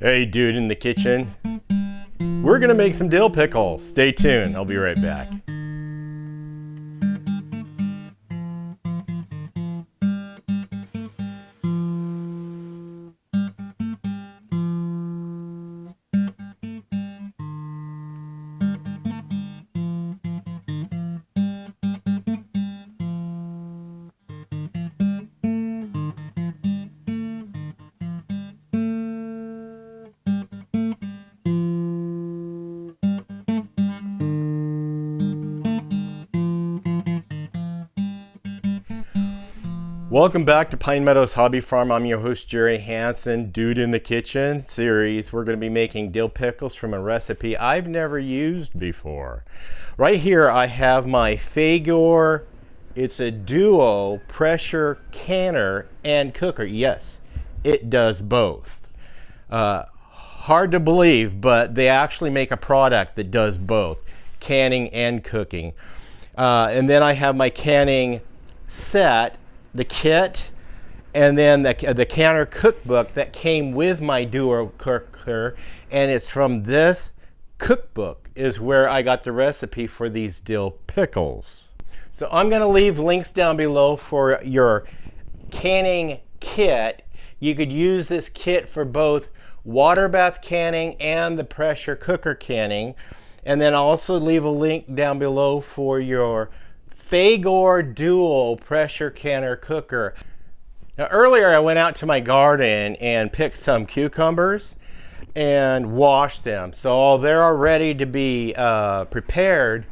Hey dude in the kitchen. We're gonna make some dill pickles. Stay tuned, I'll be right back. Welcome back to Pine Meadows Hobby Farm. I'm your host, Jerry Hansen. Dude in the Kitchen series. We're going to be making dill pickles from a recipe I've never used before. Right here I have my Fagor. It's a duo pressure canner and cooker. Yes, it does both. Hard to believe, but they actually make a product that does both, canning and cooking. And then I have my canning set, the kit, and then the canner cookbook that came with my duo cooker, and it's from this cookbook is where I got the recipe for these dill pickles. So I'm going to leave links down below for your canning kit. You could use this kit for both water bath canning and the pressure cooker canning, and then also leave a link down below for your Fagor Dual Pressure Canner Cooker. Now earlier I went out to my garden and picked some cucumbers and washed them. So they're all ready to be prepared.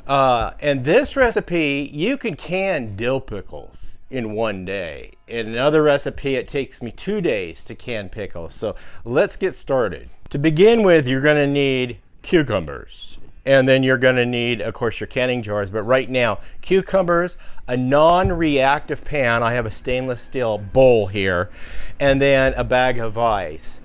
And this recipe, you can can dill pickles in one day. In another recipe, it takes me 2 days to can pickles. So let's get started. To begin with, you're gonna need cucumbers. And then you're going to need, of course, your canning jars. But right now, cucumbers, a non-reactive pan. I have a stainless steel bowl here. And then a bag of ice.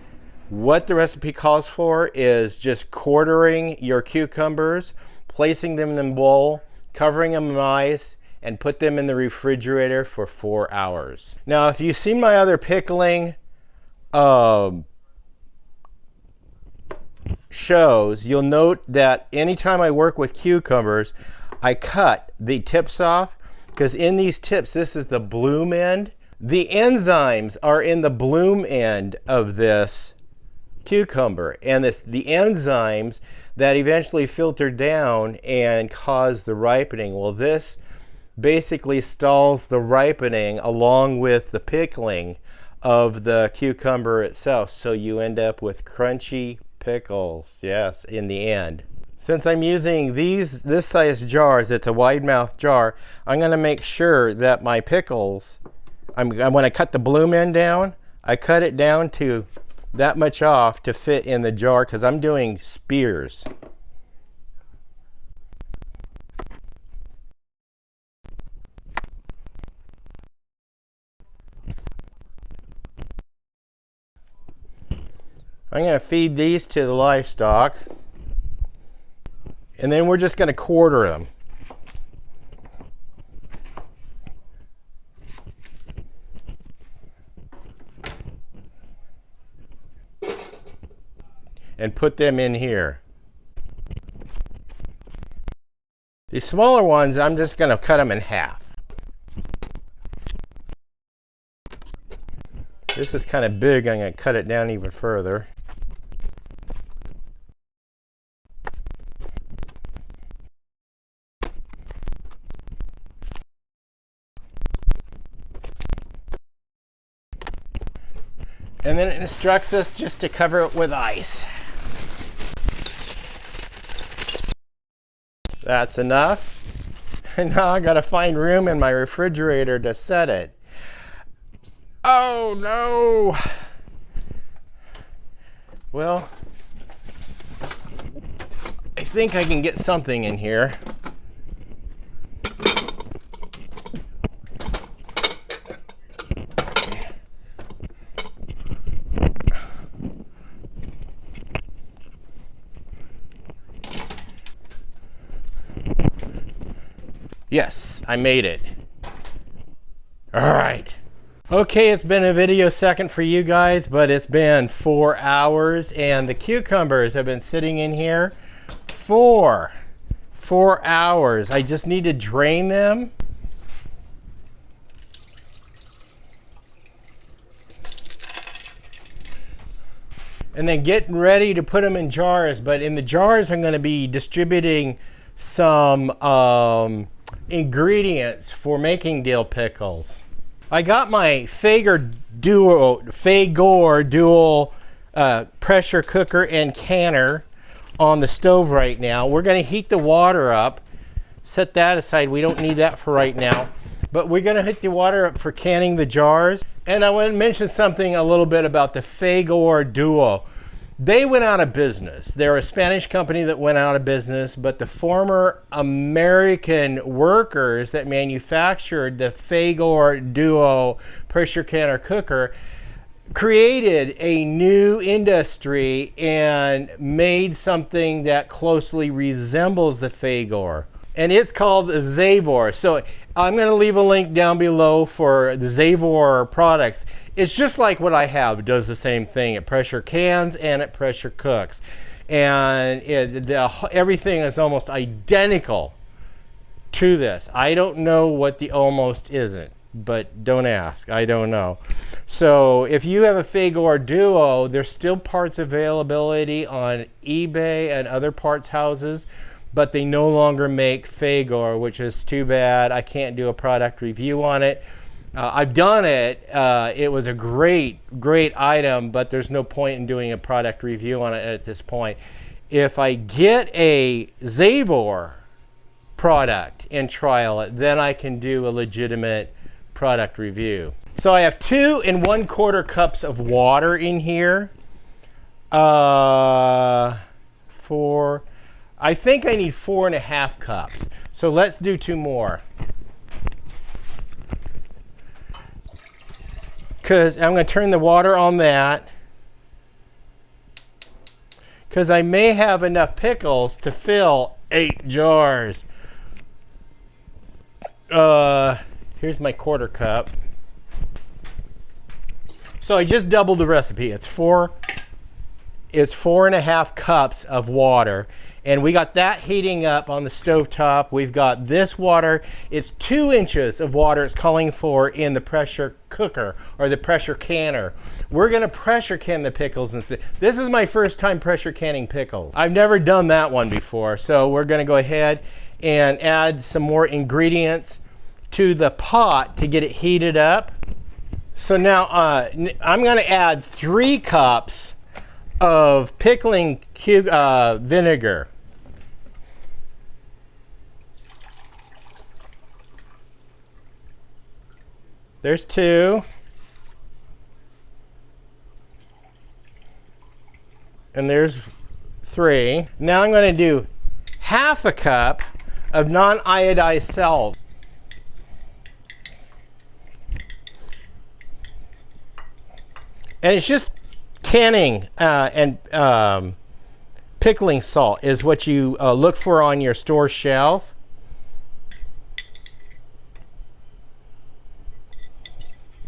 What the recipe calls for is just quartering your cucumbers, placing them in the bowl, covering them in ice, and put them in the refrigerator for 4 hours. Now, if you've seen my other pickling shows, you'll note that anytime I work with cucumbers, I cut the tips off, because in these tips, this is the bloom end. The enzymes are in the bloom end of this cucumber, and the enzymes that eventually filter down and cause the ripening. Well, this basically stalls the ripening along with the pickling of the cucumber itself, so you end up with crunchy pickles, yes, in the end. Since I'm using this size jars, it's a wide mouth jar, I'm going to make sure that my pickles, when I cut the bloom end down, I cut it down to that much off to fit in the jar, because I'm doing spears. I'm going to feed these to the livestock, and then we're just going to quarter them. And put them in here. These smaller ones, I'm just going to cut them in half. This is kind of big, I'm going to cut it down even further. And then it instructs us just to cover it with ice. That's enough. And now I gotta find room in my refrigerator to set it. Oh no! Well, I think I can get something in here. Yes, I made it. All right. Okay, it's been a video second for you guys, but it's been 4 hours and the cucumbers have been sitting in here for 4 hours. I just need to drain them. And then getting ready to put them in jars, but in the jars I'm going to be distributing some ingredients for making dill pickles. I got my Fagor dual pressure cooker and canner on the stove right now. We're going to heat the water up. Set that aside. We don't need that for right now. But we're going to heat the water up for canning the jars. And I want to mention something a little bit about the Fagor Duo. They went out of business. They're a Spanish company that went out of business, but the former American workers that manufactured the Fagor Duo pressure canner cooker created a new industry and made something that closely resembles the Fagor. And it's called Zavor. So I'm going to leave a link down below for the Zavor products. It's just like what I have. It does the same thing. It pressure cans and it pressure cooks. And everything is almost identical to this. I don't know what the almost isn't, but don't ask. I don't know. So if you have a Fagor Duo, there's still parts availability on eBay and other parts houses, but they no longer make Fagor, which is too bad. I can't do a product review on it. I've done it. It was a great item, but there's no point in doing a product review on it at this point. If I get a Zavor product and trial it, then I can do a legitimate product review. So I have 2 1/4 cups of water in here. I think I need 4 1/2 cups. So let's do 2 more. Because I'm going to turn the water on that. Because I may have enough pickles to fill 8 jars. Here's my 1/4 cup. So I just doubled the recipe. It's 4 1/2 cups of water. And we got that heating up on the stove top. We've got this water. It's 2 inches of water it's calling for in the pressure cooker or the pressure canner. We're going to pressure can the pickles instead. This is my first time pressure canning pickles. I've never done that one before. So we're going to go ahead and add some more ingredients to the pot to get it heated up. So now I'm going to add 3 cups of pickling vinegar. There's 2. And there's 3. Now I'm going to do 1/2 cup of non-iodized salt. And it's just canning and pickling salt is what you look for on your store shelf.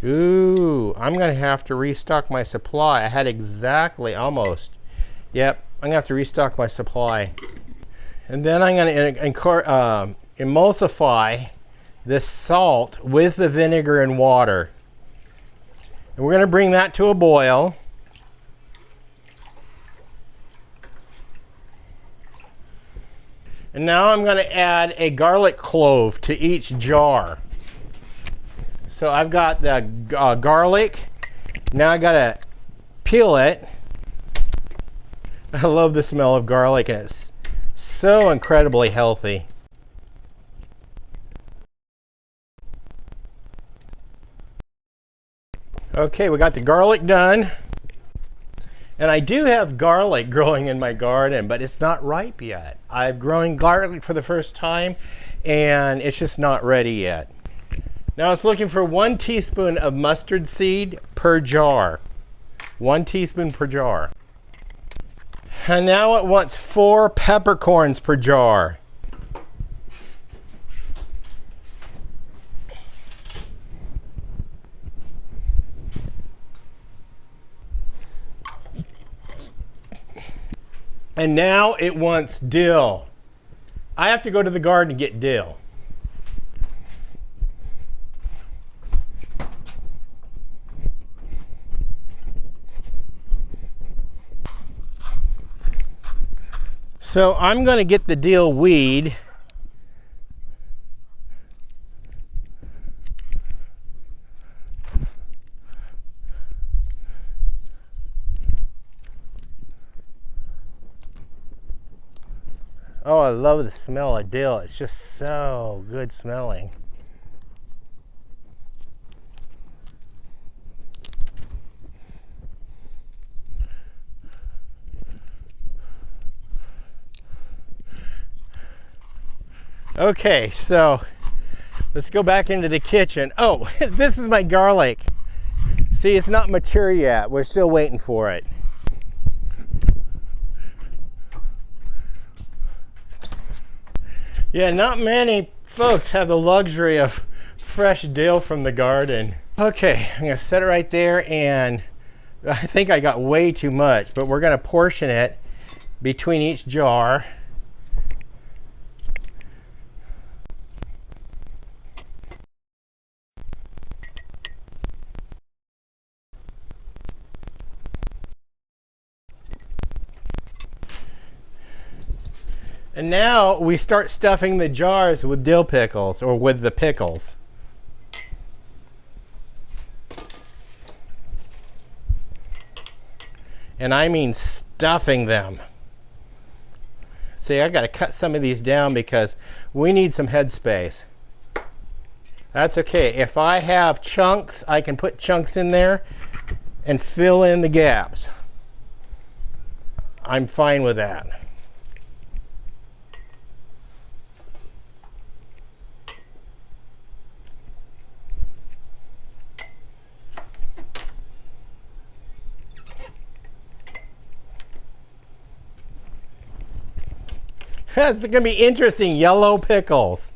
Ooh, I'm going to have to restock my supply. I had exactly almost. Yep, I'm going to have to restock my supply. And then I'm going to emulsify this salt with the vinegar and water. And we're going to bring that to a boil. And now I'm going to add a garlic clove to each jar. So I've got the garlic. Now I got to peel it. I love the smell of garlic, and it's so incredibly healthy. Okay, we got the garlic done. And I do have garlic growing in my garden, but it's not ripe yet. I've grown garlic for the first time, and it's just not ready yet. Now it's looking for 1 teaspoon of mustard seed per jar. 1 teaspoon per jar. And now it wants 4 peppercorns per jar. And now it wants dill. I have to go to the garden and get dill. So I'm going to get the dill weed. Oh, I love the smell of dill. It's just so good smelling. Okay, so let's go back into the kitchen. Oh, this is my garlic. See, it's not mature yet. We're still waiting for it. Yeah, not many folks have the luxury of fresh dill from the garden. Okay, I'm gonna set it right there, and I think I got way too much, but we're gonna portion it between each jar. And now we start stuffing the jars with dill pickles, or with the pickles. And I mean stuffing them. See, I gotta cut some of these down because we need some headspace. That's okay. If I have chunks, I can put chunks in there and fill in the gaps. I'm fine with that. It's going to be interesting. Yellow pickles.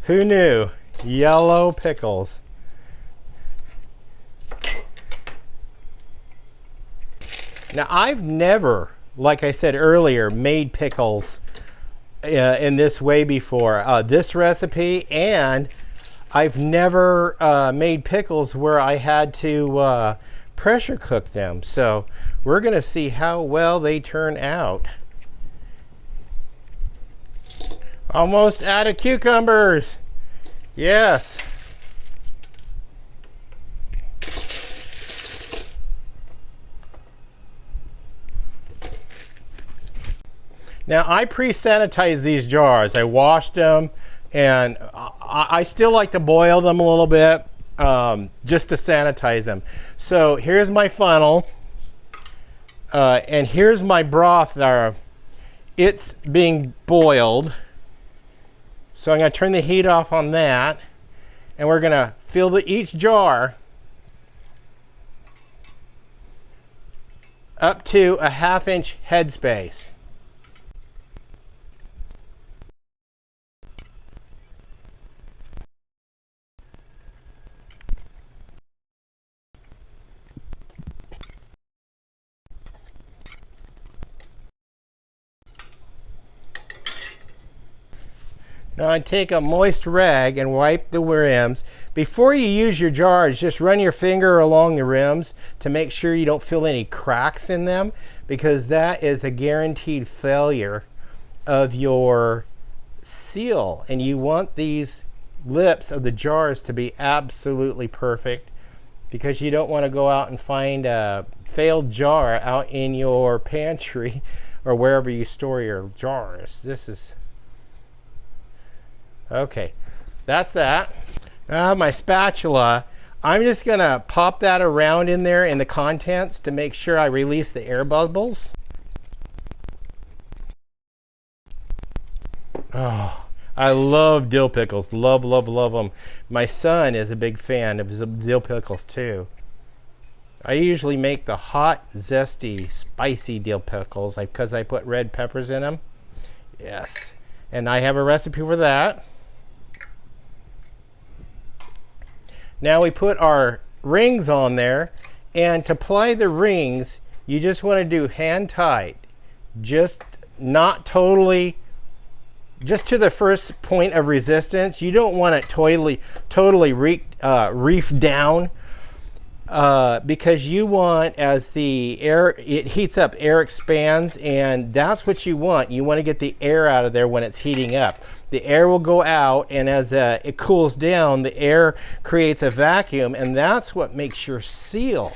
Who knew? Yellow pickles. Now, I've never, like I said earlier, made pickles in this way before. This recipe, and I've never made pickles where I had to pressure cook them. So we're going to see how well they turn out. Almost out of cucumbers. Yes. Now I pre-sanitize these jars. I washed them, and I still like to boil them a little bit just to sanitize them. So here's my funnel, and here's my broth there. It's being boiled. So I'm going to turn the heat off on that, and we're going to fill each jar up to a 1/2 inch headspace. Now I take a moist rag and wipe the rims. Before you use your jars, just run your finger along the rims to make sure you don't feel any cracks in them, because that is a guaranteed failure of your seal. And you want these lips of the jars to be absolutely perfect, because you don't want to go out and find a failed jar out in your pantry or wherever you store your jars. This is okay, that's that. Now my spatula, I'm just gonna pop that around in there in the contents to make sure I release the air bubbles. Oh, I love dill pickles. Love, love, love them. My son is a big fan of dill pickles too. I usually make the hot, zesty, spicy dill pickles because I put red peppers in them. Yes, and I have a recipe for that. Now we put our rings on there, and to apply the rings, you just want to do hand tight. Just not totally, just to the first point of resistance. You don't want it totally reef down, because you want, as the air, it heats up, air expands, and that's what you want. You want to get the air out of there when it's heating up. The air will go out, and as it cools down, the air creates a vacuum, and that's what makes your seal.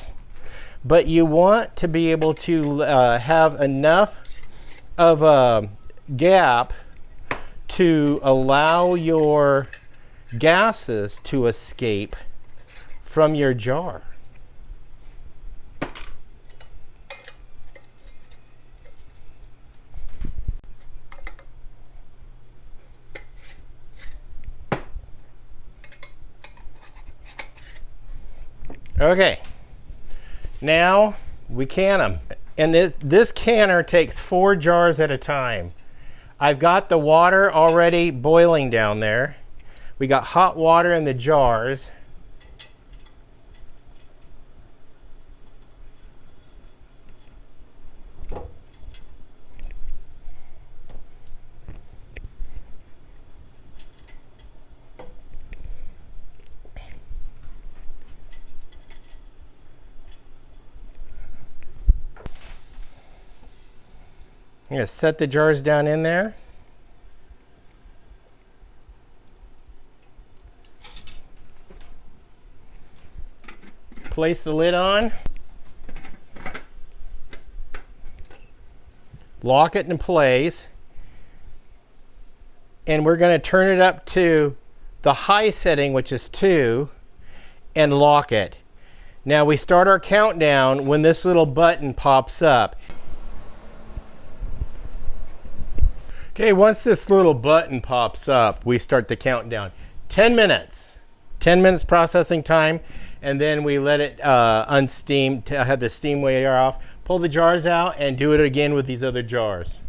But you want to be able to have enough of a gap to allow your gases to escape from your jar. Okay, now we can them. And this canner takes 4 jars at a time. I've got the water already boiling down there. We got hot water in the jars. I'm going to set the jars down in there. Place the lid on. Lock it in place. And we're going to turn it up to the high setting, which is 2, and lock it. Now we start our countdown when this little button pops up. Okay, once this little button pops up, we start the countdown. 10 minutes. 10 minutes processing time, and then we let it unsteam to have the steam weigher off. Pull the jars out and do it again with these other jars.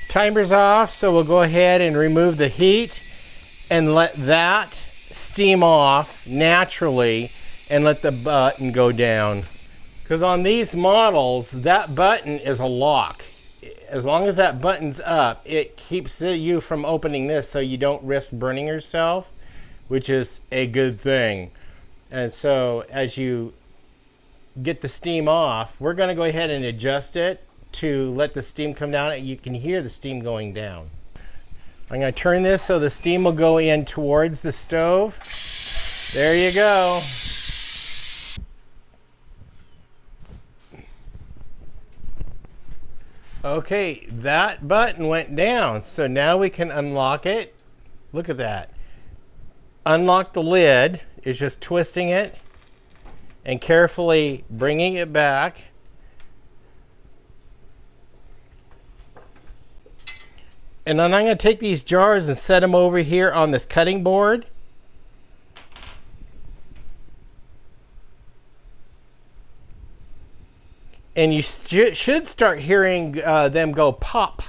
Timer's off, so we'll go ahead and remove the heat and let that steam off naturally and let the button go down. Because on these models, that button is a lock. As long as that button's up, it keeps you from opening this so you don't risk burning yourself, which is a good thing. And so as you get the steam off, we're going to go ahead and adjust it to let the steam come down. You can hear the steam going down. I'm going to turn this so the steam will go in towards the stove. There you go. Okay, that button went down, so now we can unlock it. Look at that. Unlock the lid is just twisting it and carefully bringing it back. And then I'm going to take these jars and set them over here on this cutting board. And you should start hearing them go pop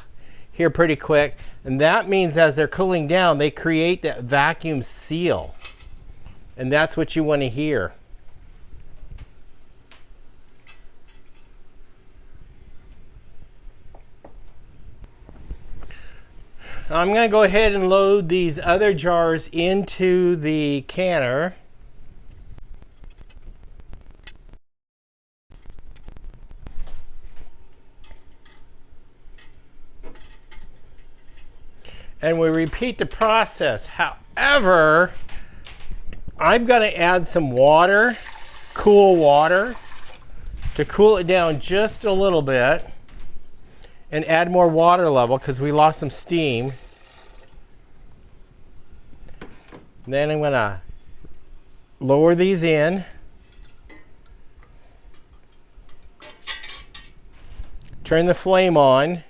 here pretty quick. And that means as they're cooling down, they create that vacuum seal. And that's what you want to hear. I'm going to go ahead and load these other jars into the canner. And we repeat the process. However, I'm going to add some water, cool water, to cool it down just a little bit. And add more water level because we lost some steam. Then I'm going to lower these in. Turn the flame on.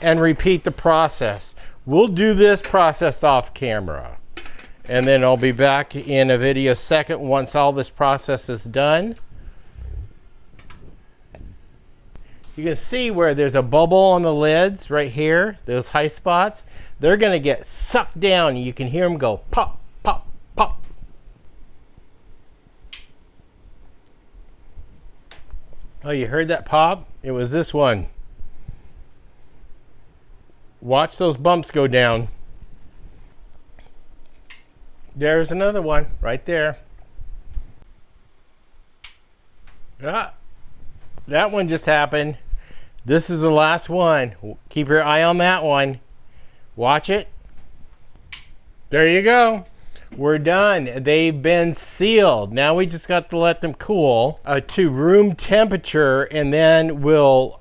and repeat the process. We'll do this process off camera. And then I'll be back in a video second once all this process is done. You can see where there's a bubble on the lids right here, those high spots. They're gonna get sucked down. You can hear them go pop, pop, pop. Oh, you heard that pop? It was this one. Watch those bumps go down. There's another one right there. Ah, that one just happened. This is the last one. Keep your eye on that one. Watch it. There you go. We're done. They've been sealed. Now we just got to let them cool to room temperature, and then we'll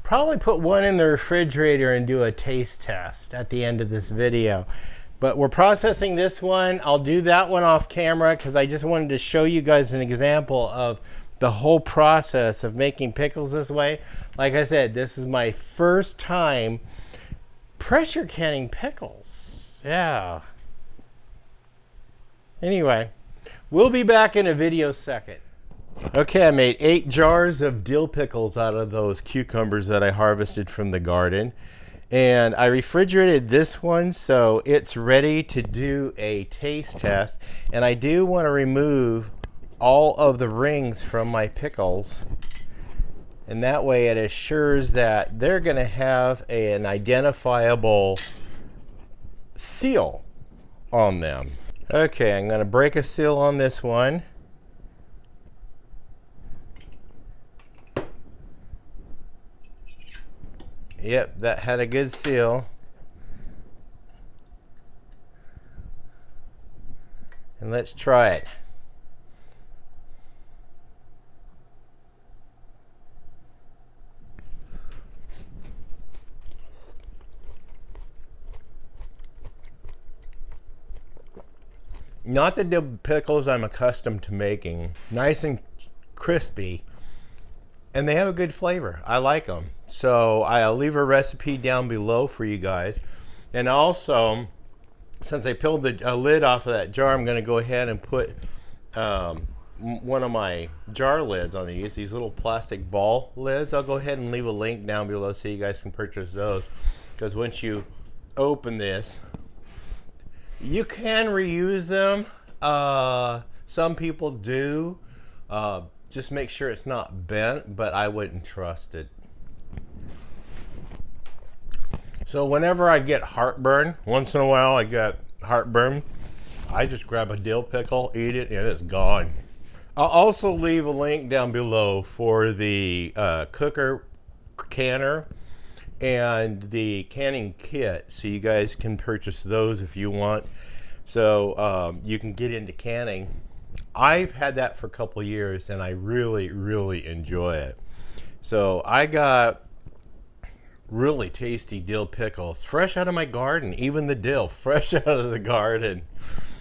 probably put one in the refrigerator and do a taste test at the end of this video. But we're processing this one. I'll do that one off camera because I just wanted to show you guys an example of the whole process of making pickles this way. Like I said, this is my first time pressure canning pickles. Yeah. Anyway, we'll be back in a video second. Okay, I made 8 jars of dill pickles out of those cucumbers that I harvested from the garden. And I refrigerated this one so it's ready to do a taste test. And I do want to remove all of the rings from my pickles. And that way it assures that they're going to have an identifiable seal on them. Okay, I'm going to break a seal on this one. Yep, that had a good seal. And let's try it. Not the dill pickles I'm accustomed to making. Nice and crispy. And they have a good flavor. I like them. So I'll leave a recipe down below for you guys. And also, since I peeled the lid off of that jar, I'm going to go ahead and put one of my jar lids on these little plastic ball lids. I'll go ahead and leave a link down below so you guys can purchase those. Because once you open this, you can reuse them. Some people do. Just make sure it's not bent, but I wouldn't trust it. So whenever I get heartburn, once in a while I get heartburn, I just grab a dill pickle, eat it, and it's gone. I'll also leave a link down below for the cooker canner and the canning kit, so you guys can purchase those if you want. So you can get into canning. I've had that for a couple years and I really, really enjoy it. So I got really tasty dill pickles, fresh out of my garden, even the dill, fresh out of the garden.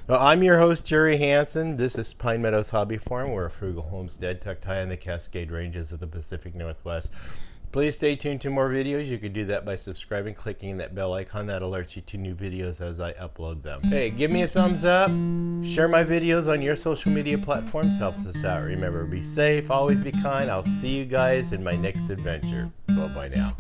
Well, I'm your host, Jerry Hansen. This is Pine Meadows Hobby Farm. We're a frugal homestead tucked high in the Cascade Ranges of the Pacific Northwest. Please stay tuned to more videos. You can do that by subscribing, clicking that bell icon that alerts you to new videos as I upload them. Hey, give me a thumbs up. Share my videos on your social media platforms. Helps us out. Remember, be safe, always be kind. I'll see you guys in my next adventure. Bye-bye now.